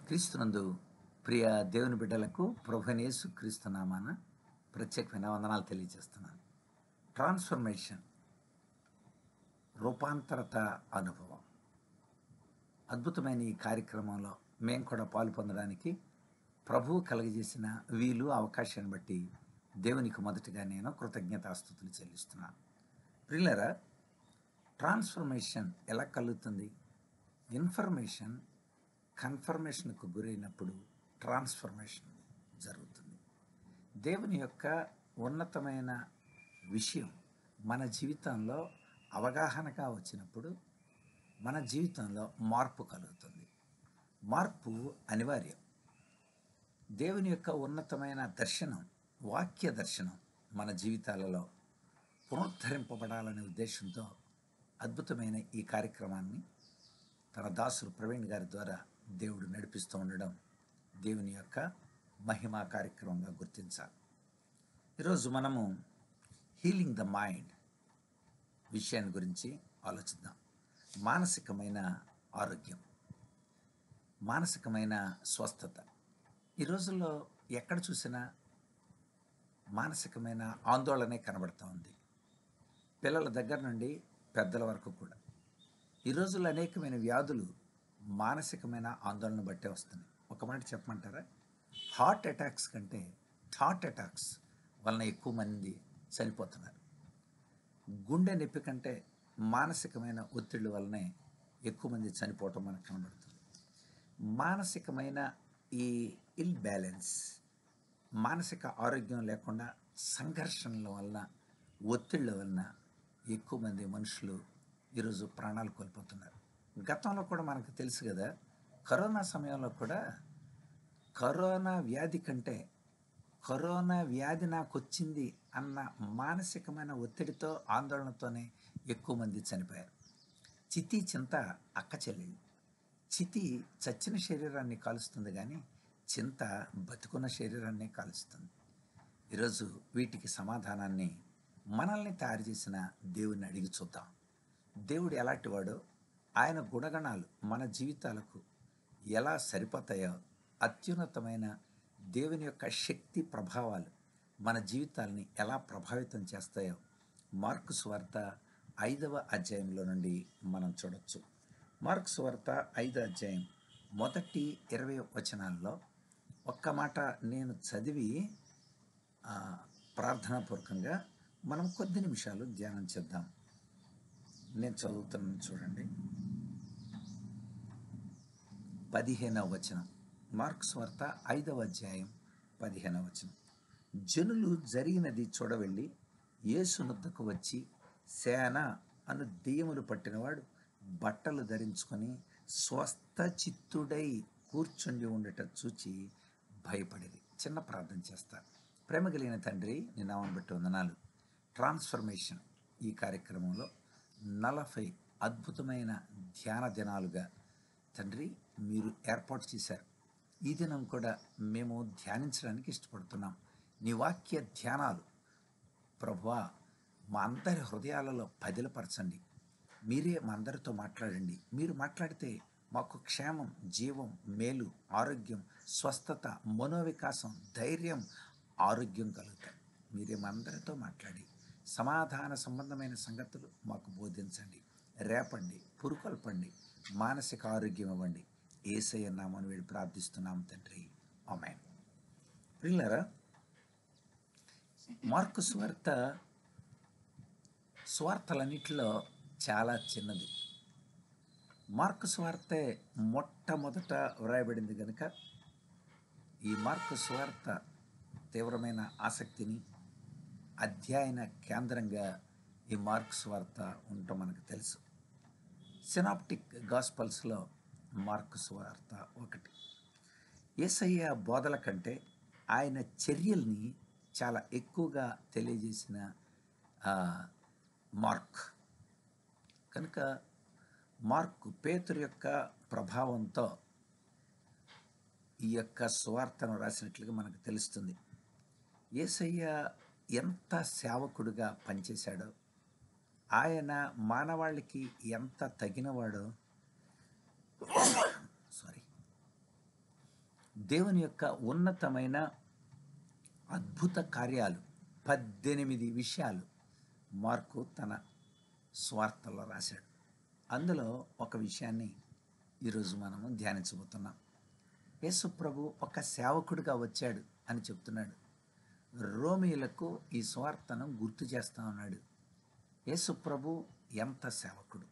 క్రీస్తునందు ప్రియ దేవుని బిడ్డలకు ప్రభువైన యేసు క్రీస్తు నామాన ప్రత్యేకమైన వందనాలు తెలియజేస్తున్నాను. ట్రాన్స్ఫర్మేషన్, రూపాంతరత అనుభవం. అద్భుతమైన ఈ కార్యక్రమంలో మేము కూడా పాలు పొందడానికి ప్రభువు కలుగజేసిన వీలు అవకాశాన్ని బట్టి దేవునికి మొదటిగా నేను కృతజ్ఞతాస్తుతులు చెల్లిస్తున్నాను. ప్రియులారా, ట్రాన్స్ఫర్మేషన్ ఎలా కలుగుతుంది? ఇన్ఫర్మేషన్ కన్ఫర్మేషన్కు గురైనప్పుడు ట్రాన్స్ఫర్మేషన్ జరుగుతుంది. దేవుని యొక్క ఉన్నతమైన విషయం మన జీవితంలో అవగాహనగా వచ్చినప్పుడు మన జీవితంలో మార్పు కలుగుతుంది. మార్పు అనివార్యం. దేవుని యొక్క ఉన్నతమైన దర్శనం, వాక్య దర్శనం మన జీవితాలలో పునరుద్ధరింపబడాలనే ఉద్దేశంతో అద్భుతమైన ఈ కార్యక్రమాన్ని తన దాసులు ప్రవీణ్ గారి ద్వారా దేవుడు నడిపిస్తూ ఉండడం దేవుని యొక్క మహిమా కార్యక్రమంగా గుర్తించాలి. ఈరోజు మనము హీలింగ్ ద మైండ్ విషయాన్ని గురించి ఆలోచిద్దాం. మానసికమైన ఆరోగ్యం, మానసికమైన స్వస్థత. ఈ రోజుల్లో ఎక్కడ చూసినా మానసికమైన ఆందోళనే కనబడుతూ ఉంది. పిల్లల దగ్గర నుండి పెద్దల వరకు కూడా ఈ రోజుల్లో అనేకమైన వ్యాధులు మానసికమైన ఆందోళన బట్టే వస్తున్నాయి. ఒక మాట చెప్పమంటారా? హార్ట్ అటాక్స్ కంటే థాట్ అటాక్స్ వలన ఎక్కువ మంది చనిపోతున్నారు. గుండె నొప్పి కంటే మానసికమైన ఒత్తిడి వల్లనే ఎక్కువ మంది చనిపోవటం మనకు కనబడుతుంది. మానసికమైన ఈ ఇల్ బ్యాలెన్స్, మానసిక ఆరోగ్యం లేకుండా సంఘర్షణల వలన, ఒత్తిళ్ళ వలన ఎక్కువ మంది మనుషులు ఈరోజు ప్రాణాలు కోల్పోతున్నారు. గతంలో కూడా మనకు తెలుసు కదా, కరోనా సమయంలో కూడా కరోనా వ్యాధి కంటే కరోనా వ్యాధి నాకు వచ్చింది అన్న మానసికమైన ఒత్తిడితో, ఆందోళనతోనే ఎక్కువ మంది చనిపోయారు. చితి చింత అక్క చెల్లెలు. చితి చచ్చిన శరీరాన్ని కాలుస్తుంది, కానీ చింత బతుకున్న శరీరాన్ని కాలుస్తుంది. ఈరోజు వీటికి సమాధానాన్ని మనల్ని తయారు చేసిన దేవుని అడిగి చూద్దాం. దేవుడు ఎలాంటి వాడో, ఆయన గుణగణాలు మన జీవితాలకు ఎలా సరిపోతాయో, అత్యున్నతమైన దేవుని యొక్క శక్తి ప్రభావాలు మన జీవితాలని ఎలా ప్రభావితం చేస్తాయో మార్కు సువార్త 5వ అధ్యాయంలో నుండి మనం చూడొచ్చు. మార్కు సువార్త 5వ అధ్యాయం మొదటి 20 వచనాల్లో ఒక్క మాట నేను చదివి ప్రార్థనాపూర్వకంగా మనం కొద్ది నిమిషాలు ధ్యానం చేద్దాం. నేను చదువుతున్నాను, చూడండి. 15వ వచనం, మార్కు సువార్త 5వ అధ్యాయం 15వ వచనం. జనులు జరిగినది చూడవెళ్ళి యేసు నొద్దకు వచ్చి, సేన అను దెయ్యములు పట్టినవాడు బట్టలు ధరించుకొని స్వస్థ చిత్తుడై కూర్చుండి ఉండట చూచి భయపడేది. చిన్న ప్రార్థన చేస్తా. ప్రేమ కలిగిన తండ్రి, నీ నామమును బట్టి వందనాలు. ట్రాన్స్ఫర్మేషన్ ఈ కార్యక్రమంలో 40 అద్భుతమైన ధ్యాన దినాలుగా తండ్రి మీరు ఏర్పాటు చేశారు. ఈ దినం కూడా మేము ధ్యానించడానికి ఇష్టపడుతున్నాం. నీ వాక్య ధ్యానాలు ప్రభువా మా అందరి హృదయాలలో పదిలపరచండి. మీరే మా అందరితో మాట్లాడండి. మీరు మాట్లాడితే మాకు క్షేమం, జీవం, మేలు, ఆరోగ్యం, స్వస్థత, మనోవికాసం, ధైర్యం, ఆరోగ్యం కలుగుతాయి. మీరే మా అందరితో మాట్లాడి సమాధాన సంబంధమైన సంగతులు మాకు బోధించండి, రేపండి, పురుకొల్పండి, మానసిక ఆరోగ్యం ఇవ్వండి. యేసయ్య నామమున వేడి ప్రార్థిస్తున్నాం తండ్రి, ఆమేన్. ప్రియులారా, మార్కు సువార్త సువార్తలన్నిటిలో చాలా చిన్నది. మార్కు సువార్తే మొట్టమొదట వ్రాయబడింది కనుక ఈ మార్కు సువార్త తీవ్రమైన ఆసక్తిని, అధ్యయన కేంద్రంగా ఈ మార్కు సువార్త ఉండటం మనకు తెలుసు. సినాప్టిక్ గాస్పల్స్లో మార్కు సువార్త ఒకటి. యేసయ్య బోధల కంటే ఆయన చర్యల్ని చాలా ఎక్కువగా తెలియజేసిన మార్క్ కనుక మార్కు పేతురు యొక్క ప్రభావంతో ఈ యొక్క సువార్తను రాసినట్లుగా మనకు తెలుస్తుంది. యేసయ్య ఎంత సేవకుడిగా పనిచేశాడో, ఆయన మానవాళికి ఎంత తగినవాడో దేవుని యొక్క ఉన్నతమైన అద్భుత కార్యాలు 18 విషయాలు మార్కు తన స్వార్థలో రాశాడు. అందులో ఒక విషయాన్ని ఈరోజు మనము ధ్యానించబోతున్నాం. యేసు ప్రభు ఒక సేవకుడిగా వచ్చాడు అని చెప్తున్నాడు. రోమీయులకు ఈ స్వార్థను గుర్తు చేస్తూ ఉన్నాడు. యేసు ప్రభు ఎంత సేవకుడు,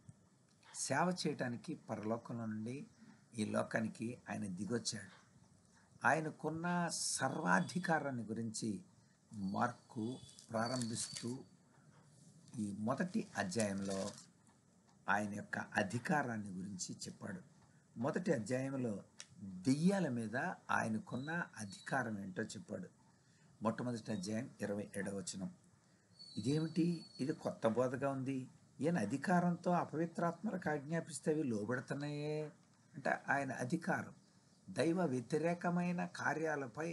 సేవ చేయటానికి పరలోకంలో నుండి ఈ లోకానికి ఆయన దిగొచ్చాడు. ఆయనకున్న సర్వాధికారాన్ని గురించి మార్కు ప్రారంభిస్తూ ఈ మొదటి అధ్యాయంలో ఆయన యొక్క అధికారాన్ని గురించి చెప్పాడు. మొదటి అధ్యాయంలో దెయ్యాల మీద ఆయనకున్న అధికారం ఏంటో చెప్పాడు. మొట్టమొదటి అధ్యాయం 27వ వచనం. ఇదేమిటి, ఇది కొత్త బోధగా ఉంది, ఈయన అధికారంతో అపవిత్రాత్మలకు ఆజ్ఞాపిస్తే అవి లోబడుతున్నాయే అంటే ఆయన అధికారం దైవ వ్యతిరేకమైన కార్యాలపై,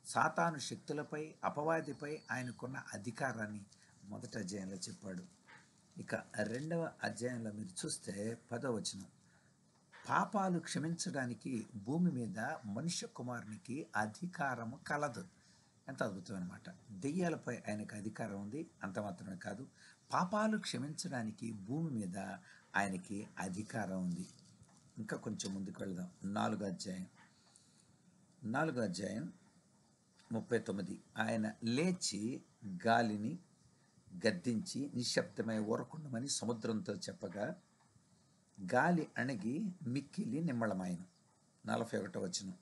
సాతాను శక్తులపై, అపవాదిపై ఆయనకున్న అధికారాన్ని మొదటి అధ్యాయంలో చెప్పాడు. ఇక రెండవ అధ్యాయంలో మీరు చూస్తే 10వ వచనం, పాపాలు క్షమించడానికి భూమి మీద మనుష్య కుమారునికి అధికారము కలదు. ఎంత అద్భుతమైన మాట. దెయ్యాలపై ఆయనకు అధికారం ఉంది, అంత మాత్రమే కాదు, పాపాలు క్షమించడానికి భూమి మీద ఆయనకి అధికారం ఉంది. ఇంకా కొంచెం ముందుకు వెళ్దాం. 4వ అధ్యాయం 39. ఆయన లేచి గాలిని గద్దించి నిశ్శబ్దమై ఊరకుండమని సముద్రంతో చెప్పగా గాలి అణగి మిక్కిలి నిమ్మళమాయను. 41వ వచనం,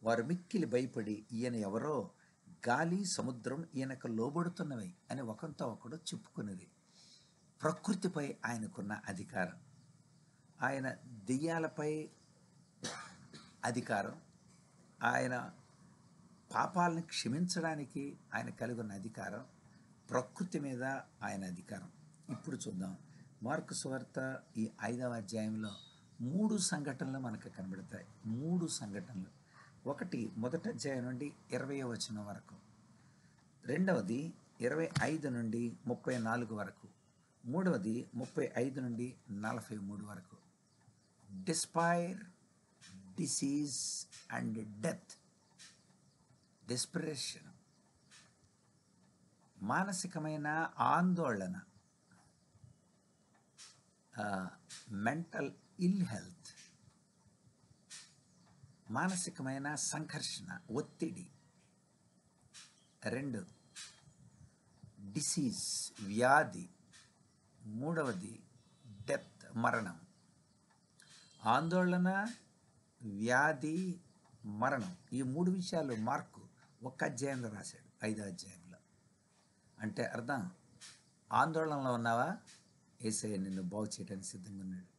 వారు మిక్కిలి భయపడి ఈయన ఎవరో, గాలి సముద్రం ఈయనకు లోబడుతున్నవి అని ఒకంతో ఒకడు చెప్పుకునేది. ప్రకృతిపై ఆయనకున్న అధికారం, ఆయన దెయ్యాలపై అధికారం, ఆయన పాపాలను క్షమించడానికి ఆయన కలిగి ఉన్న అధికారం, ప్రకృతి మీద ఆయన అధికారం. ఇప్పుడు చూద్దాం. మార్కు సువార్త ఈ 5వ అధ్యాయంలో 3 సంఘటనలు మనకు కనబడతాయి. 3 సంఘటనలు. ఒకటి మొదటి అధ్యాయం నుండి 20వ వచనం వరకు, రెండవది 25 నుండి 34 వరకు, మూడవది 35 నుండి 43 వరకు. Despair, disease and death. Desperation, మానసికమైన ఆందోళన, మెంటల్ ఇల్ హెల్త్, మానసికమైన సంఘర్షణ, ఒత్తిడి. 2 డిసీజ్, వ్యాధి. మూడవది డెత్, మరణం. ఆందోళన, వ్యాధి, మరణం, ఈ 3 విషయాలు మార్కు ఒక అధ్యాయంలో రాశాడు, 5వ అధ్యాయంలో. అంటే అర్థం, ఆందోళనలో ఉన్నావా, యేసయ్య నిన్ను బాగు చేయడానికి సిద్ధంగా ఉన్నాడు.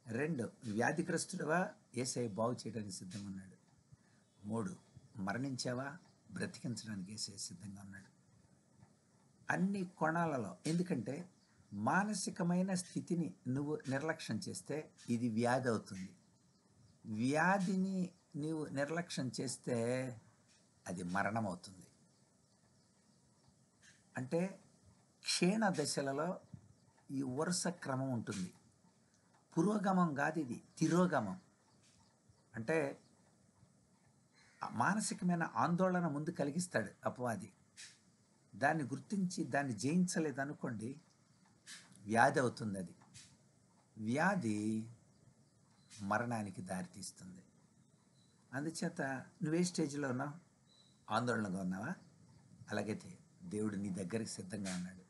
2 వ్యాధిగ్రస్తుడివా, యేసయ్య బాగు చేయడానికి సిద్ధంగా ఉన్నాడు. 3 మరణించావా, బ్రతికించడానికి యేసయ్య సిద్ధంగా ఉన్నాడు. అన్ని కోణాలలో. ఎందుకంటే మానసికమైన స్థితిని నువ్వు నిర్లక్ష్యం చేస్తే ఇది వ్యాధి అవుతుంది. వ్యాధిని నీవు నిర్లక్ష్యం చేస్తే అది మరణం అవుతుంది. అంటే క్షీణ దశలలో ఈ వరుస క్రమం ఉంటుంది. పురోగమం కాదు, ఇది తిరోగమం. అంటే మానసికమైన ఆందోళన ముందు కలిగిస్తాడు అపవాది. దాన్ని గుర్తించి దాన్ని జయించలేదనుకోండి, వ్యాధి అవుతుంది. అది వ్యాధి మరణానికి దారితీస్తుంది. అందుచేత నువ్వే స్టేజ్లో ఉన్నావు, ఆందోళనగా ఉన్నావా, అలాగైతే దేవుడు నీ దగ్గరికి సిద్ధంగా ఉన్నాడు.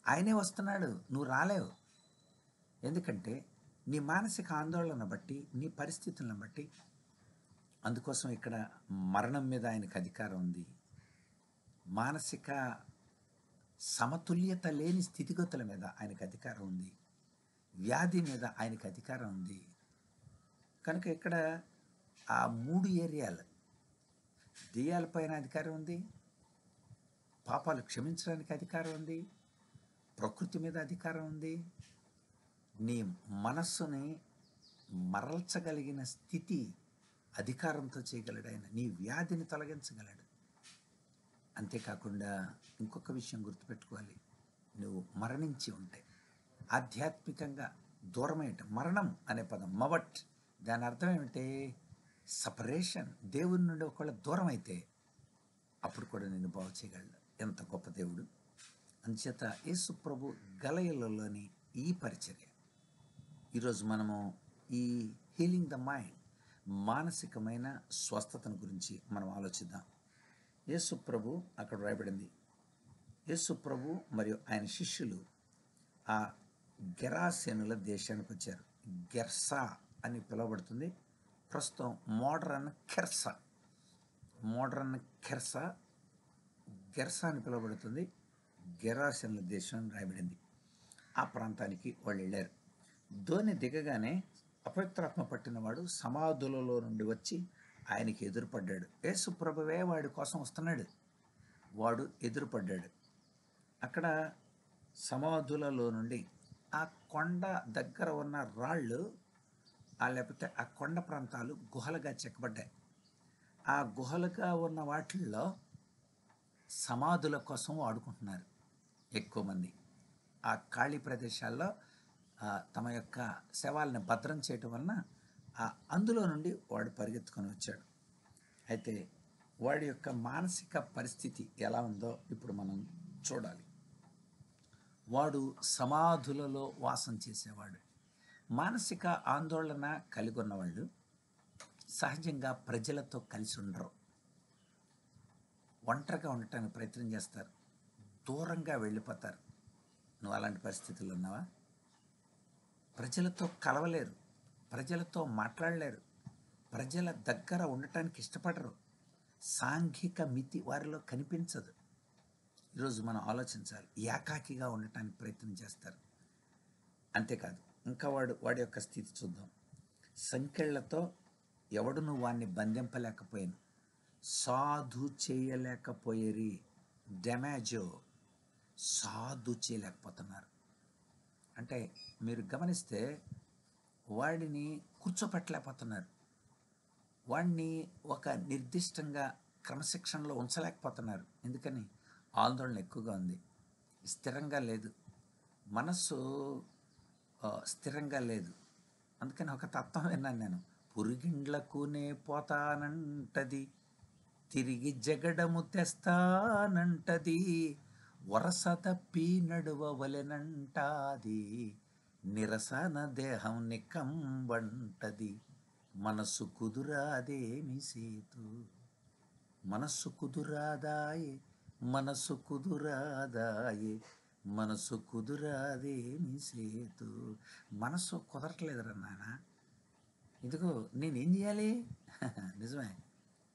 ఆయనే వస్తున్నాడు, నువ్వు రాలేవు. ఎందుకంటే నీ మానసిక ఆందోళన బట్టి, నీ పరిస్థితులను బట్టి. అందుకోసం ఇక్కడ మరణం మీద ఆయనకు అధికారం ఉంది. మానసిక సమతుల్యత లేని స్థితిగతుల మీద ఆయనకు అధికారం ఉంది. వ్యాధి మీద ఆయనకు అధికారం ఉంది. కనుక ఇక్కడ ఆ 3 ఏరియాలు, దెయ్యాలపైన అధికారం ఉంది, పాపాలు క్షమించడానికి అధికారం ఉంది, ప్రకృతి మీద అధికారం ఉంది, నీ మనస్సుని మరల్చగలిగిన స్థితి అధికారంతో చేయగలడు ఆయన. నీ వ్యాధిని తొలగించగలడు. అంతేకాకుండా ఇంకొక విషయం గుర్తుపెట్టుకోవాలి, నువ్వు మరణించి ఉంటే ఆధ్యాత్మికంగా దూరమేయటం. మరణం అనే పదం మవట్, దాని అర్థం ఏమిటి, సపరేషన్. దేవుని నుండి ఒకవేళ దూరం అయితే అప్పుడు కూడా నిన్ను బాగు చేయగలడు. ఎంత గొప్ప దేవుడు! అందుచేత యేసు ప్రభు గలయలలోని ఈ పరిచర్య ఈరోజు మనము ఈ హీలింగ్ ద మైండ్, మానసికమైన స్వస్థతను గురించి మనం ఆలోచిద్దాం. యేసు ప్రభు అక్కడ రాయబడింది, యేసు ప్రభు మరియు ఆయన శిష్యులు ఆ గెరాసేనుల దేశానికి వచ్చారు. గెర్సా అని పిలువబడుతుంది. ప్రస్తుతం మోడ్రన్ కెర్సా, గెర్సా అని పిలువబడుతుంది. గెరాసేనుల దేశం అని రాయబడింది. ఆ ప్రాంతానికి వాళ్ళు వెళ్ళారు. ధోని దిగగానే అపవిత్రాత్మ పట్టినవాడు సమాధులలో నుండి వచ్చి ఆయనకి ఎదురుపడ్డాడు. యేసు ప్రభువే వాడి కోసం వస్తున్నాడు. వాడు ఎదురుపడ్డాడు. అక్కడ సమాధులలో నుండి ఆ కొండ దగ్గర ఉన్న రాళ్ళు, లేకపోతే ఆ కొండ ప్రాంతాలు గుహలుగా చెక్కబడ్డాయి. ఆ గుహలుగా ఉన్న వాటిల్లో సమాధుల కోసం వాడుకుంటున్నారు ఎక్కువ మంది. ఆ ఖాళీ ప్రదేశాల్లో తమ యొక్క శవాలను భద్రం చేయటం వలన అందులో నుండి వాడు పరిగెత్తుకొని వచ్చాడు. అయితే వాడి యొక్క మానసిక పరిస్థితి ఎలా ఉందో ఇప్పుడు మనం చూడాలి. వాడు సమాధులలో వాసం చేసేవాడు. మానసిక ఆందోళన కలిగి ఉన్నవాళ్ళు సహజంగా ప్రజలతో కలిసి ఉండరు. ఒంటరిగా ఉండటానికి ప్రయత్నం చేస్తారు, దూరంగా వెళ్ళిపోతారు. నువ్వు అలాంటి పరిస్థితుల్లో ఉన్నావా? ప్రజలతో కలవలేరు, ప్రజలతో మాట్లాడలేరు, ప్రజల దగ్గర ఉండటానికి ఇష్టపడరు. సాంఘిక మితి వారిలో కనిపించదు. ఈరోజు మనం ఆలోచించాలి. ఏకాకిగా ఉండటానికి ప్రయత్నం చేస్తారు. అంతేకాదు, ఇంకా వాడి యొక్క స్థితి చూద్దాం. సంకెళ్లతో ఎవడును వాణ్ణి బంధింపలేకపోయాను, సాధు చేయలేకపోయేరి. డెమాజో, సాధు చేయలేకపోతున్నారు. అంటే మీరు గమనిస్తే వాడిని కూర్చోపెట్టలేకపోతున్నారు, వాడిని ఒక నిర్దిష్టంగా క్రమశిక్షణలో ఉంచలేకపోతున్నారు. ఎందుకని? ఆందోళన ఎక్కువగా ఉంది, స్థిరంగా లేదు, మనస్సు స్థిరంగా లేదు. అందుకని ఒక తత్వం విన్నాను నేను, పురిగిండ్లకునే పోతానంటది, తిరిగి జగడము తెస్తానంటది, వరస తప్పి నడువవలెనంటాది, నిరసన దేహం నికంబంటది, మనస్సు కుదురాదేమి సేతు, మనస్సు కుదురాదాయే, మనస్సు కుదురాదాయే, మనస్సు కుదురాదేమి సేతు. మనస్సు కుదరట్లేదురా నాన్న. ఇదిగో నేనేం చేయాలి? నిజమే,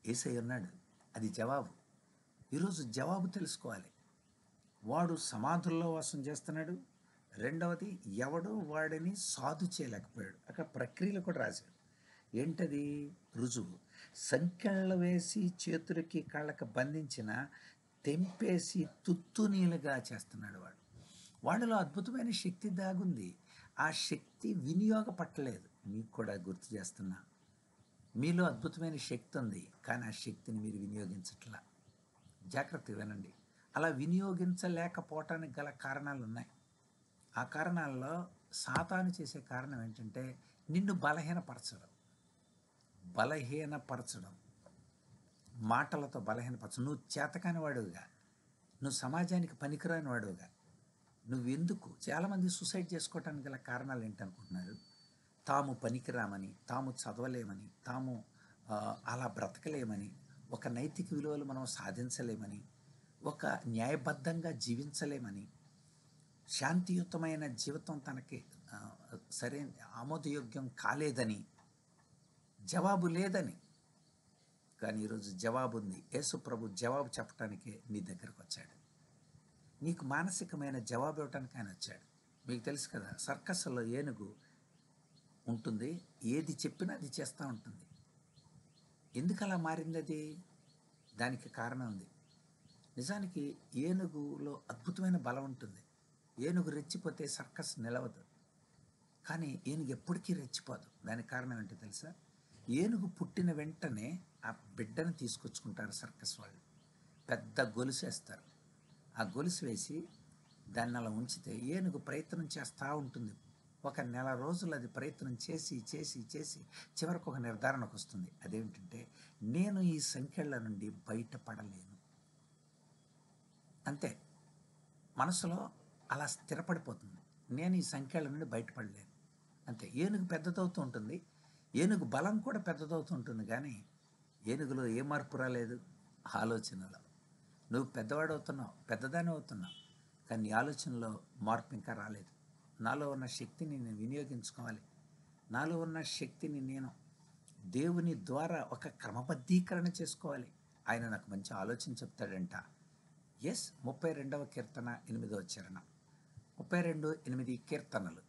యేసయ్య ఉన్నాడు, అది జవాబు. ఈరోజు జవాబు తెలుసుకోవాలి. వాడు సమాధుల్లో వాసం చేస్తున్నాడు. రెండవది, ఎవడు వాడిని సాధు చేయలేకపోయాడు. అక్కడ ప్రక్రియలు కూడా రాశాడు. ఏంటది? రుజువు. సంకెళ్ళు వేసి చేతులకి కళ్ళకి బంధించిన తెంపేసి తుత్తునీలుగా చేస్తున్నాడు వాడు. వాడిలో అద్భుతమైన శక్తి దాగుంది. ఆ శక్తి వినియోగపట్టలేదు. మీకు కూడా గుర్తు చేస్తున్నా, మీలో అద్భుతమైన శక్తి ఉంది, కానీ ఆ శక్తిని మీరు వినియోగించట్లా. జాగ్రత్తగా వినండి. అలా వినియోగించలేకపోవటానికి గల కారణాలు ఉన్నాయి. ఆ కారణాల్లో సాతాను చేసే కారణం ఏంటంటే నిన్ను బలహీనపరచడం, మాటలతో బలహీనపరచడం. నువ్వు చేతకాని వాడుగా, నువ్వు సమాజానికి పనికిరాని వాడుగా, నువ్వెందుకు? చాలామంది సూసైడ్ చేసుకోవటానికి గల కారణాలు ఏంటనుకుంటున్నారు? తాము పనికిరామని, తాము చదవలేమని, తాము అలా బ్రతకలేమని, ఒక నైతిక విలువలు మనం సాధించలేమని, ఒక న్యాయబద్ధంగా జీవించలేమని, శాంతియుతమైన జీవితం తనకి సరైన ఆమోదయోగ్యం కాలేదని, జవాబు లేదని. కానీ ఈరోజు జవాబు ఉంది. యేసు ప్రభు జవాబు చెప్పడానికే నీ దగ్గరకు వచ్చాడు. నీకు మానసికమైన జవాబు ఇవ్వటానికి ఆయన వచ్చాడు. మీకు తెలుసు కదా, సర్కస్లో ఏనుగు ఉంటుంది, ఏది చెప్పినా అది చేస్తూ ఉంటుంది. ఎందుకు అలా మారింది అది? దానికి కారణం ఉంది. నిజానికి ఏనుగులో అద్భుతమైన బలం ఉంటుంది. ఏనుగు రెచ్చిపోతే సర్కస్ నిలవదు. కానీ ఏనుగు ఎప్పటికీ రెచ్చిపోదు. దానికి కారణం ఏంటో తెలుసా? ఏనుగు పుట్టిన వెంటనే ఆ బిడ్డను తీసుకొచ్చుకుంటారు సర్కస్ వాళ్ళు. పెద్ద గొలుసు వేస్తారు. ఆ గొలుసు వేసి దాన్ని అలా ఉంచితే ఏనుగు ప్రయత్నం చేస్తూ ఉంటుంది ఒక నెల రోజులు అది ప్రయత్నం చేసి చేసి చేసి చివరికి ఒక నిర్ధారణకు వస్తుంది. అదేమిటంటే, నేను ఈ సంఖ్యల నుండి బయటపడలేను. అంతే. మనసులో అలా స్థిరపడిపోతుంది. నేను ఈ సంఖ్యల నుండి బయటపడలేను. అంతే. ఏనుగు పెద్దదవుతూ ఉంటుంది. ఏనుగు బలం కూడా పెద్దదవుతూ ఉంటుంది. కానీ ఏనుగులో ఏ మార్పు రాలేదు? ఆలోచనలో. నువ్వు పెద్దవాడవుతున్నావు, పెద్దదాని అవుతున్నావు, కానీ నీ ఆలోచనలో మార్పు ఇంకా రాలేదు. నాలో ఉన్న శక్తిని నేను వినియోగించుకోవాలి. నాలో ఉన్న శక్తిని నేను దేవుని ద్వారా ఒక క్రమబద్ధీకరణ చేసుకోవాలి. ఆయన నాకు మంచి ఆలోచన చెప్తాడంట. 32వ కీర్తన 8వ చరణం. 32:8 కీర్తనలు.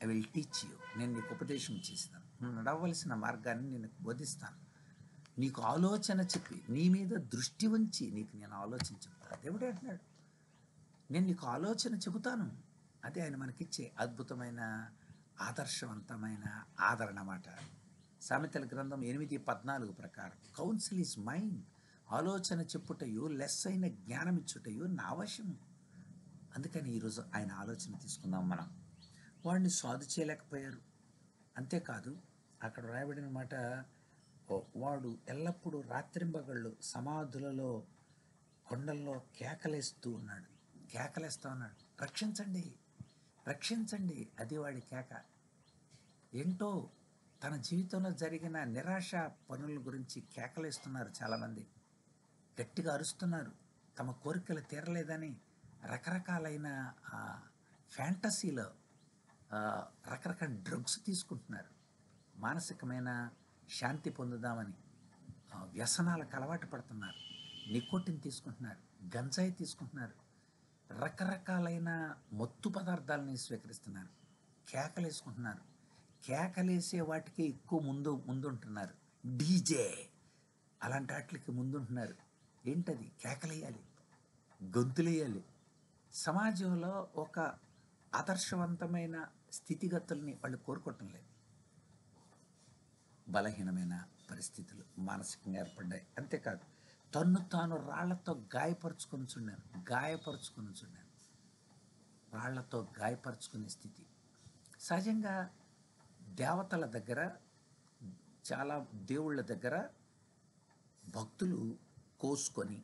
I will teach you. నేను నీకు ఉపదేశం చేస్తాను. నువ్వు నడవలసిన మార్గాన్ని నేను బోధిస్తాను. నీకు ఆలోచన చెప్పి, నీ మీద దృష్టి ఉంచి నీకు నేను ఆలోచన చెప్తాను. దేవుడే అంటున్నాడు, నేను నీకు ఆలోచన చెబుతాను. అదే ఆయన మనకిచ్చే అద్భుతమైన ఆదర్శవంతమైన ఆదరణ మాట. సామెతల గ్రంథం 8:14 ప్రకారం, కౌన్సిల్ ఈజ్ మైండ్. ఆలోచన చెప్పుటయు లెస్సైన జ్ఞానం ఇచ్చుటయు నా వశము. అందుకని ఈరోజు ఆయన ఆలోచన తీసుకుందాం మనం. వాడిని సాధు చేయలేకపోయారు. అంతేకాదు, అక్కడ రాయబడిన మాట, వాడు ఎల్లప్పుడూ రాత్రింబగళ్ళు సమాధులలో కొండల్లో కేకలేస్తూ ఉన్నాడు. కేకలేస్తూ ఉన్నాడు, రక్షించండి, రక్షించండి. అది వాడి కేక. ఏంటో తన జీవితంలో జరిగిన నిరాశ పనుల గురించి కేకలేస్తున్నారు చాలామంది. గట్టిగా అరుస్తున్నారు. తమ కోరికలు తీరలేదని రకరకాలైన ఫ్యాంటసీలో రకరకాల డ్రగ్స్ తీసుకుంటున్నారు. మానసికమైన శాంతి పొందుదామని వ్యసనాలకు అలవాటు పడుతున్నారు. నికోటిన్ తీసుకుంటున్నారు, గంజాయి తీసుకుంటున్నారు, రకరకాలైన మత్తు పదార్థాలని స్వీకరిస్తున్నారు. కేకలేసుకుంటున్నారు. కేకలేసే వాటికి ఎక్కువ ముందుంటున్నారు. డీజే అలాంటి వాటికి ముందుంటున్నారు. ఏంటది? కేకలేయాలి, గొంతులేయాలి. సమాజంలో ఒక ఆదర్శవంతమైన స్థితిగతుల్ని వాళ్ళు కోరుకోవటం లేదు. బలహీనమైన పరిస్థితులు మానసికంగా ఏర్పడ్డాయి. అంతేకాదు, తన్ను తాను రాళ్లతో గాయపరుచుకొని రాళ్లతో గాయపరుచుకునే స్థితి. సహజంగా దేవతల దగ్గర, చాలా దేవుళ్ళ దగ్గర భక్తులు కోసుకొని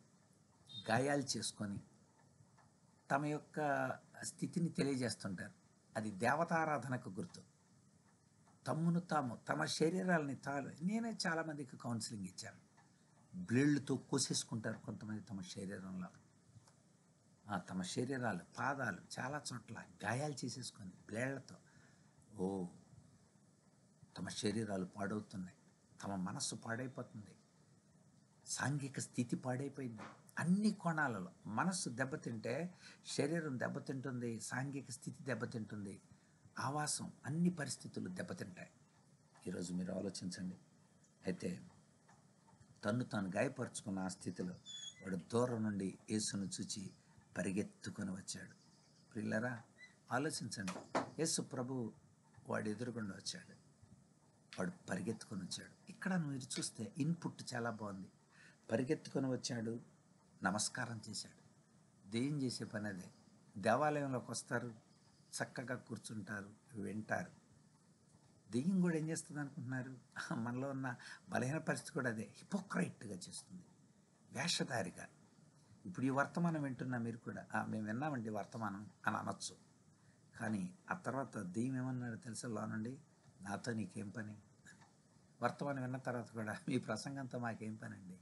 గాయాలు చేసుకొని తమ యొక్క స్థితిని తెలియజేస్తుంటారు. అది దేవతారాధనకు గుర్తు. తమ శరీరాలని నేనే చాలామందికి కౌన్సిలింగ్ ఇచ్చాను. బ్లేడ్లతో కోసేసుకుంటారు కొంతమంది తమ శరీరంలో. తమ శరీరాలు, పాదాలు చాలా చోట్ల గాయాలు చేసేసుకొని బ్లేడ్లతో తమ శరీరాలు పాడవుతున్నాయి. తమ మనస్సు పాడైపోతుంది. సాంఘిక స్థితి పాడైపోయింది. అన్ని కోణాలలో మనస్సు దెబ్బతింటే శరీరం దెబ్బతింటుంది, సాంఘిక స్థితి దెబ్బతింటుంది, ఆవాసం, అన్ని పరిస్థితులు దెబ్బతింటాయి. ఈరోజు మీరు ఆలోచించండి. అయితే తన్ను తాను గాయపరుచుకున్న ఆ స్థితిలో వాడు దూరం నుండి యేసును చూచి పరిగెత్తుకొని వచ్చాడు. ప్రియులారా, ఆలోచించండి. యేసు ప్రభు వాడు ఎదురుగుండా వచ్చాడు. వాడు పరిగెత్తుకొని వచ్చాడు. ఇక్కడ మీరు చూస్తే ఇన్పుట్ చాలా బాగుంది. పరిగెత్తుకొని వచ్చాడు, నమస్కారం చేశాడు. దెయ్యం చేసే పని అదే. దేవాలయంలోకి వస్తారు, చక్కగా కూర్చుంటారు, వింటారు. దెయ్యం కూడా ఏం చేస్తుంది అనుకుంటున్నారు? మనలో ఉన్న బలహీన పరిస్థితి కూడా అదే. హిపోక్రైట్గా చేస్తుంది, వేషధారిగా. ఇప్పుడు ఈ వర్తమానం వింటున్నా మీరు కూడా, మేము విన్నామండి వర్తమానం అని అనొచ్చు. కానీ ఆ తర్వాత దెయ్యం ఏమన్నాడు తెలుసా? లోనండి, నాతో నీకేం పని? వర్తమానం విన్న తర్వాత కూడా మీ ప్రసంగంతో మాకేం పని అండి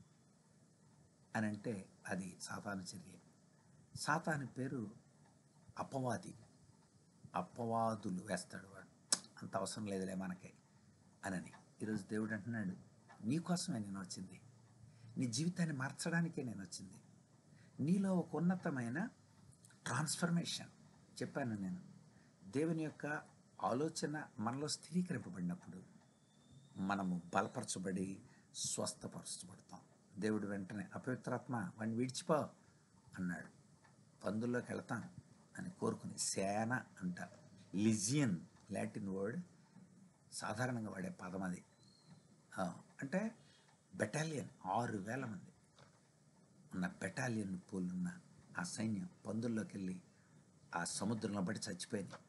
అని అంటే అది సాతాను చర్య. సాతాను పేరు అపవాది. అపవాదులు వేస్తాడు వాడు. అంత అవసరం లేదులే మనకే అని. ఈరోజు దేవుడు అంటున్నాడు, నీకోసమే నేను వచ్చింది, నీ జీవితాన్ని మార్చడానికే నేను వచ్చింది. నీలో ఒక ఉన్నతమైన ట్రాన్స్ఫర్మేషన్. చెప్పాను నేను, దేవుని యొక్క ఆలోచన మనలో స్థిరీకరింపబడినప్పుడు మనము బలపరచబడి స్వస్థపరచబడతాం. దేవుడు వెంటనే, అపవిత్రాత్మ వాడిని విడిచిపో అన్నాడు. పందుల్లోకి వెళతాను అని కోరుకుని, సేన అంటారు, లిజియన్ లాటిన్ వర్డ్, సాధారణంగా వాడే పదం అది. అంటే బెటాలియన్, 6,000 మంది ఉన్న బెటాలియన్ పోలున్న ఆ సైన్యం పందుల్లోకి వెళ్ళి ఆ సముద్రంలో పడి చచ్చిపోయింది.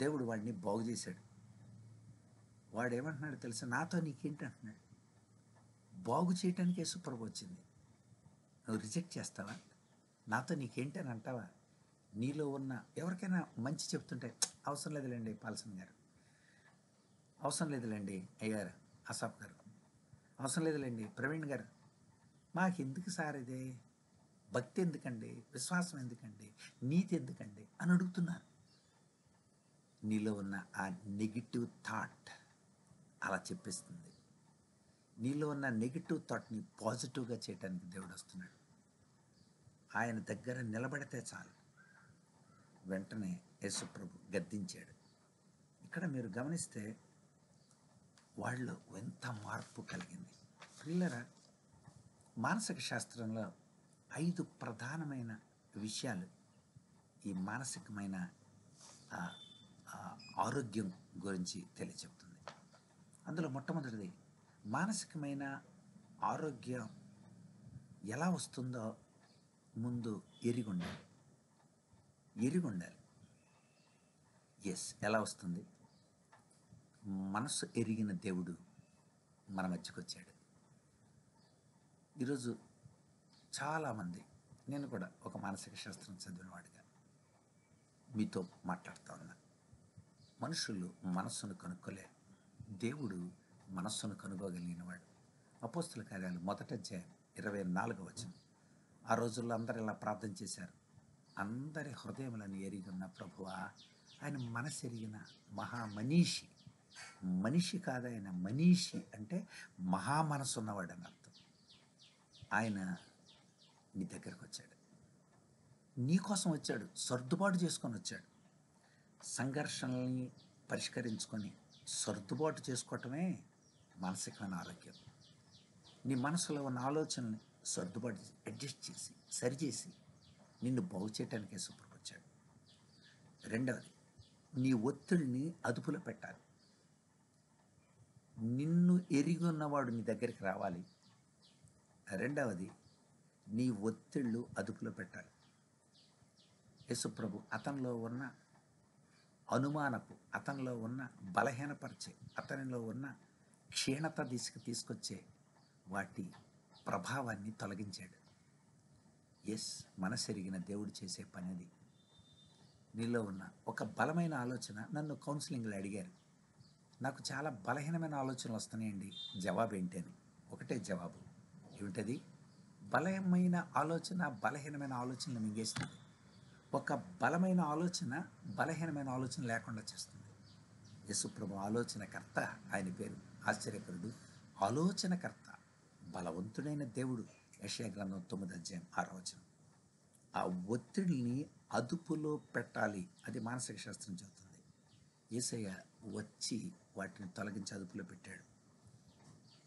దేవుడు వాడిని బాగు చేశాడు. వాడు ఏమంటున్నాడు తెలుసా? నాతో నీకేంటి అంటున్నాడు. బాగు చేయటానికి యేసుప్రభు వచ్చింది. నువ్వు రిజెక్ట్ చేస్తావా? నాతో నీకేంటి అని అంటావా? నీలో ఉన్న ఎవరికైనా మంచి చెప్తుంటే అవసరం లేదులేండి పాల్సన్ గారు, అవసరం లేదులేండి అయ్యారు అసాఫ్ గారు, అవసరం లేదులేండి ప్రవీణ్ గారు, మాకెందుకు సార్ ఇదే, భక్తి ఎందుకండి, విశ్వాసం ఎందుకండి, నీతి ఎందుకండి అని అడుగుతున్నారు. నీలో ఉన్న ఆ నెగిటివ్ థాట్ అలా చెప్పిస్తుంది. నీలో ఉన్న నెగిటివ్ థాట్ని పాజిటివ్గా చేయడానికి దేవుడు వస్తున్నాడు. ఆయన దగ్గర నిలబడితే చాలు, వెంటనే యేసుప్రభు గద్దించాడు. ఇక్కడ మీరు గమనిస్తే వాళ్ళు ఎంత మార్పు కలిగింది. పిల్లరా, మానసిక శాస్త్రంలో 5 ప్రధానమైన విషయాలు ఈ మానసికమైన ఆరోగ్యం గురించి తెలియచెప్తుంది. అందులో మొట్టమొదటిది, మానసికమైన ఆరోగ్యం ఎలా వస్తుందో ముందు ఎరిగుండాలి. ఎస్, ఎలా వస్తుంది? మనసు ఎరిగిన దేవుడు మన మధ్యకు వచ్చాడు. ఈరోజు చాలామంది, నేను కూడా ఒక మానసిక శాస్త్రం చదివిన వాడిగా మీతో మాట్లాడుతూ ఉన్నా. మనుషులు మనస్సును కనుక్కోలేరు, దేవుడు మనస్సును కనుగోగలిగినవాడు. అపోస్తుల కార్యాలు 1వ అధ్యాయం 24వ వచనం. ఆ రోజుల్లో అందరు ఇలా ప్రార్థన చేశారు. అందరి హృదయములను ఎరిగి ఉన్న ప్రభువా, ఆయన మనసు ఎరిగిన మహామనీషి. మనిషి కాదు ఆయన, మనీషి అంటే మహా మనసు ఉన్నవాడు అని అర్థం. ఆయన నీ దగ్గరకు వచ్చాడు, నీ కోసం వచ్చాడు, సర్దుబాటు చేసుకొని వచ్చాడు. సంఘర్షణల్ని పరిష్కరించుకొని సర్దుబాటు చేసుకోవటమే మానసికమైన ఆరోగ్యం. నీ మనసులో ఉన్న ఆలోచనల్ని సర్దుబాటు చేసి, అడ్జస్ట్ చేసి, సరిచేసి నిన్ను బాగు చేయటానికే యేసుప్రభు వచ్చాడు. రెండవది, నీ ఒత్తిడిని అదుపులో పెట్టాలి. నిన్ను ఎరిగి ఉన్నవాడు నీ దగ్గరికి రావాలి. రెండవది, నీ ఒత్తిళ్ళు అదుపులో పెట్టాలి. యేసుప్రభు అతనిలో ఉన్న అనుమానపు, అతనిలో ఉన్న బలహీనపరిచే, అతనిలో ఉన్న క్షీణత తీసుకొచ్చే వాటి ప్రభావాన్ని తొలగించాడు. ఎస్, మనసెరిగిన దేవుడు చేసే పని అది. నీలో ఉన్న ఒక బలమైన ఆలోచన, నన్ను కౌన్సిలింగ్లో అడిగారు, నాకు చాలా బలహీనమైన ఆలోచనలు వస్తున్నాయండి, జవాబు ఏంటి అని. ఒకటే జవాబు, ఏమిటది? బలమైన ఆలోచన బలహీనమైన ఆలోచనలు మింగేస్తుంది. ఒక బలమైన ఆలోచన బలహీనమైన ఆలోచన లేకుండా చేస్తుంది. యేసుప్రభు ఆలోచనకర్త, ఆయన పేరు ఆశ్చర్యకరుడు, ఆలోచనకర్త, బలవంతుడైన దేవుడు. యెషయా గ్రంథం 9వ అధ్యాయం 6వ వచనం. ఆ ఒత్తిడిని అదుపులో పెట్టాలి, అది మానసిక శాస్త్రం చెబుతుంది. యేసయ్య వచ్చి వాటిని తొలగించి అదుపులో పెట్టాడు.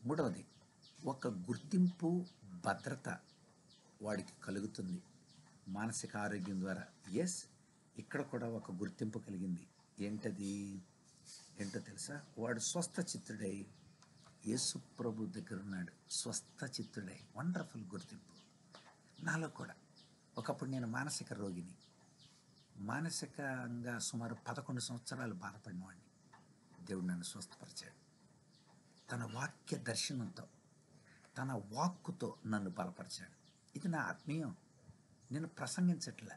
మూడవది, ఒక గుర్తింపు, భద్రత వాడికి కలుగుతుంది మానసిక ఆరోగ్యం ద్వారా. ఎస్, ఇక్కడ కూడా ఒక గుర్తింపు కలిగింది. ఏంటో తెలుసా? వాడు స్వస్థ చిత్తుడై యేసు ప్రభు దగ్గర ఉన్నాడు. స్వస్థ చిత్తుడై, వండర్ఫుల్ గుర్తింపు. నాలో కూడా ఒకప్పుడు నేను మానసిక రోగిని, మానసికంగా సుమారు 11 సంవత్సరాలు బాధపడినవాడిని. దేవుడు నన్ను స్వస్థపరిచాడు. తన వాక్య దర్శనంతో, తన వాక్కుతో నన్ను బలపరిచాడు. ఇది నా ఆత్మీయం. నేను ప్రసంగించట్లే,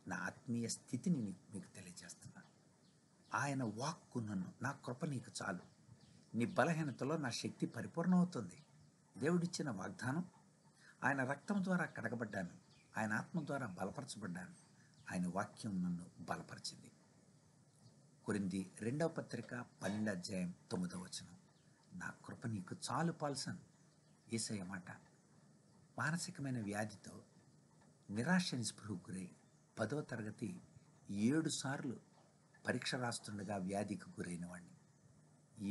నా ఆత్మీయ స్థితిని మీకు తెలియజేస్తున్నా. ఆయన వాక్కు నన్ను, నా కృప నీకు చాలు, నీ బలహీనతలో నా శక్తి పరిపూర్ణమవుతుంది. దేవుడిచ్చిన వాగ్దానం. ఆయన రక్తం ద్వారా కడగబడ్డాను, ఆయన ఆత్మ ద్వారా బలపరచబడ్డాను. ఆయన వాక్యం నన్ను బలపరిచింది. కొరింథీ 2వ పత్రిక 12వ అధ్యాయం 9వ వచనం. నా కృప నీకు చాలు పాల్సన్. యేసయ్య మాట. మానసికమైన వ్యాధితో నిరాశ నిస్పృహకు గురై 10వ తరగతి 7 సార్లు పరీక్ష రాస్తుండగా వ్యాధికి గురైన వాడిని.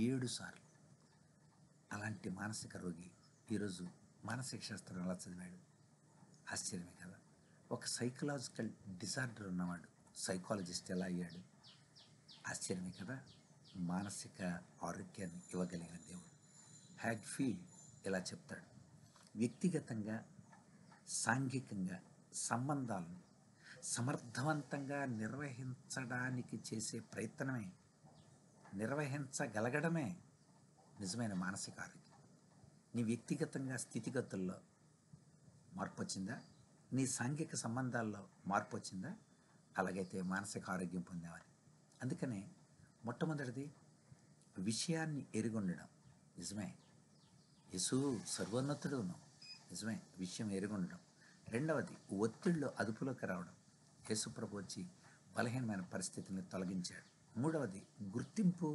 7 సార్లు. అలాంటి మానసిక రోగి ఈరోజు మానసిక శాస్త్రం ఎలా చదివాడు? ఆశ్చర్యమే కదా. ఒక సైకలాజికల్ డిజార్డర్ ఉన్నవాడు సైకాలజిస్ట్ ఎలా అయ్యాడు? ఆశ్చర్యమే కదా. మానసిక ఆరోగ్యాన్ని ఇవ్వగలిగిన దేవుడు. హ్యాగ్ఫీల్డ్ ఇలా చెప్తాడు, వ్యక్తిగతంగా, సాంఘికంగా సంబంధాలను సమర్థవంతంగా నిర్వహించడానికి చేసే ప్రయత్నమే, నిర్వహించగలగడమే నిజమైన మానసిక ఆరోగ్యం. నీ వ్యక్తిగతంగా స్థితిగతుల్లో మార్పు వచ్చిందా? నీ సాంఘిక సంబంధాల్లో మార్పు వచ్చిందా? అలాగైతే మానసిక ఆరోగ్యం పొందామని. అందుకనే మొట్టమొదటిది విషయాన్ని ఎరిగొండడం. నిజమే, యేసు సర్వోన్నతుడును. నిజమే, విషయం ఎరిగొండడం. రెండవది ఒత్తిడిలో అదుపులోకి రావడం. యేసుప్రభు వచ్చి బలహీనమైన పరిస్థితిని తొలగించాడు. మూడవది గుర్తింపు,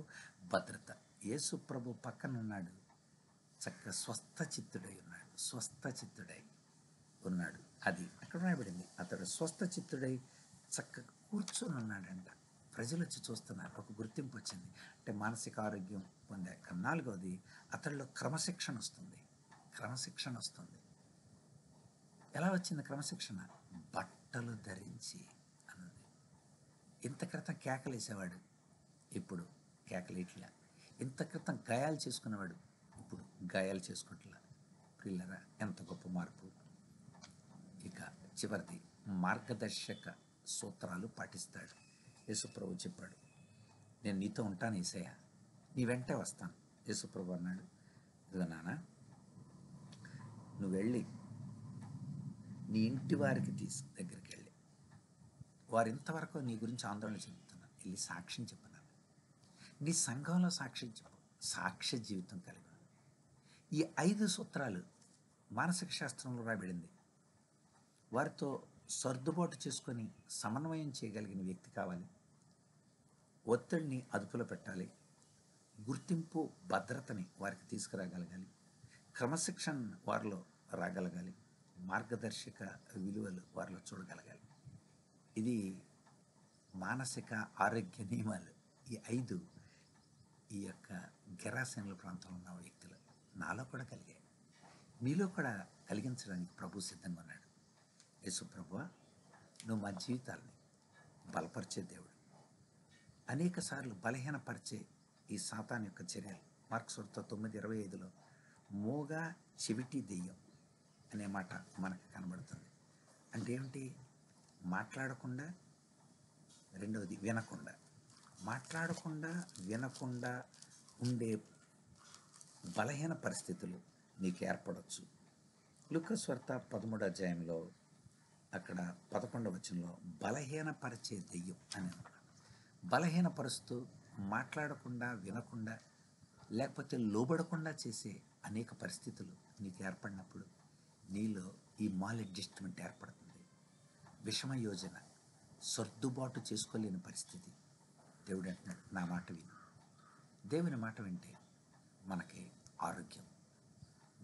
భద్రత. యేసుప్రభు పక్కన ఉన్నాడు, చక్కగా స్వస్థ చిత్తుడై ఉన్నాడు. స్వస్థ చిత్తుడై ఉన్నాడు. అది అక్కడ రాయబడింది. అతడు స్వస్థ చిత్తుడై చక్కగా కూర్చొని ఉన్నాడంట. ప్రజలు వచ్చి చూస్తున్నారు. ఒక గుర్తింపు వచ్చింది, అంటే మానసిక ఆరోగ్యం పొందాక. నాలుగవది అతడిలో క్రమశిక్షణ వస్తుంది. క్రమశిక్షణ వస్తుంది. ఎలా వచ్చింది క్రమశిక్షణ? బట్టలు ధరించి అన్నది. ఇంత క్రితం కేకలేసేవాడు, ఇప్పుడు కేకలేట్లా. ఇంత క్రితం గాయాలు చేసుకునేవాడు, ఇప్పుడు గాయాలు చేసుకోవట్లా. పిల్లరా, ఎంత గొప్ప మార్పు. ఇక చివరిది మార్గదర్శక సూత్రాలు పాటిస్తాడు. యేసుప్రభు చెప్పాడు, నేను నీతో ఉంటాను యేసయ్య, నీ వెంటే వస్తాను. యేసుప్రభు అన్నాడు, ఇదిగో నాన్న, నువ్వు వెళ్ళి నీ ఇంటి వారికి దగ్గరికి వెళ్ళి, వారు ఇంతవరకు నీ గురించి ఆందోళన చెందుతున్నారు, వెళ్ళి సాక్ష్యం చెప్పన్నారు. నీ సంఘంలో సాక్ష్యం చెప్పు, సాక్ష్య జీవితం కలిగి. ఈ 5 సూత్రాలు మానసిక శాస్త్రంలో రాబడింది. వారితో సర్దుబాటు చేసుకొని సమన్వయం చేయగలిగిన వ్యక్తి కావాలి. ఒత్తిడిని అదుపులో పెట్టాలి. గుర్తింపు, భద్రతని వారికి తీసుకురాగలగాలి. క్రమశిక్షణ వారిలో రాగలగాలి. మార్గదర్శక విలువలు వారిలో చూడగలగాలి. ఇది మానసిక ఆరోగ్య నియమాలు. ఈ 5 ఈ యొక్క గెరాసేనుల ప్రాంతంలో ఉన్న వ్యక్తులు నాలో కూడా కలిగాయి. మీలో కూడా కలిగించడానికి ప్రభు సిద్ధంగా ఉన్నాడు. యేసు ప్రభువా, నువ్వు మా జీవితాల్ని బలపరిచే దేవుడు. అనేక సార్లు బలహీనపరిచే ఈ సాతాను యొక్క చర్యలు. మార్కు సువార్త 9:25లో మోగా చెవిటి దెయ్యం అనే మాట మనకు కనబడుతుంది. అంటే ఏమిటి? మాట్లాడకుండా, రెండవది వినకుండా. మాట్లాడకుండా, వినకుండా ఉండే బలహీన పరిస్థితులు నీకు ఏర్పడవచ్చు. లూకా సువార్త 13వ అధ్యాయంలో అక్కడ 11వ వచనంలో బలహీనపరిచే దెయ్యం అని అన్నాడు. బలహీనపరుస్తూ, మాట్లాడకుండా, వినకుండా, లేకపోతే లోబడకుండా చేసే అనేక పరిస్థితులు నీకు ఏర్పడినప్పుడు నీలో ఈ మాల్ అడ్జస్ట్మెంట్ ఏర్పడుతుంది. విషమ యోజన, సర్దుబాటు చేసుకోలేని పరిస్థితి. దేవుడు అంటున్నాడు, నా మాట విను. దేవుని మాట వింటే మనకి ఆరోగ్యం.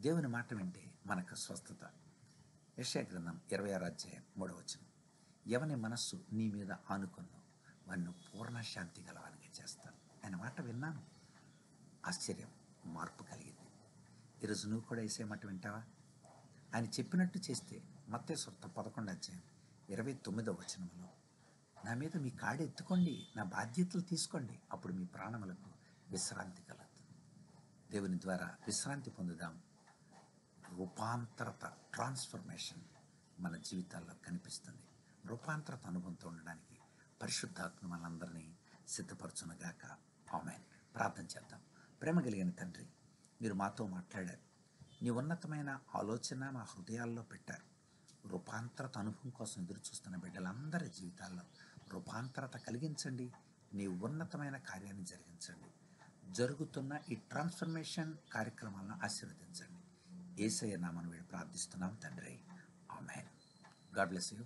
దేవుని మాట వింటే మనకు స్వస్థత. యెషయా గ్రంథం 26వ అధ్యాయం 3వ వచనం, ఎవని మనస్సు నీ మీద ఆనుకున్నో వాడిని పూర్ణ శాంతి గలవానిగా చేస్తాను. ఆయన మాట విన్నాను, ఆశ్చర్యం, మార్పు కలిగింది. ఈరోజు నువ్వు కూడా వేసే మాట వింటావా? ఆయన చెప్పినట్టు చేస్తే మత్తయి సువార్త 11వ అధ్యాయం 29వ వచనంలో, నా మీద మీ కాడి ఎత్తుకోండి, నా బాధ్యతలు తీసుకోండి, అప్పుడు మీ ప్రాణములకు విశ్రాంతి కలుగుతుంది. దేవుని ద్వారా విశ్రాంతి పొందుదాం. రూపాంతరత, ట్రాన్స్ఫర్మేషన్ మన జీవితాల్లో కనిపిస్తుంది. రూపాంతరత అనుభవంతో ఉండడానికి పరిశుద్ధాత్మ మనందరినీ సిద్ధపరచునుగాక. ఆమేన్. ప్రార్థన చేద్దాం. ప్రేమ కలిగిన తండ్రి, మీరు మాతో మాట్లాడారు. నీ ఉన్నతమైన ఆలోచన మా హృదయాల్లో పెట్టారు. రూపాంతరత అనుభవం కోసం ఎదురు చూస్తున్న బిడ్డలందరి జీవితాల్లో రూపాంతరత కలిగించండి. నీ ఉన్నతమైన కార్యాన్ని జరిగించండి. జరుగుతున్న ఈ ట్రాన్స్ఫర్మేషన్ కార్యక్రమాలను ఆశీర్వదించండి. యేసయ్య నామమున ప్రార్థిస్తున్నాం తండ్రి. ఆమేన్. God bless you.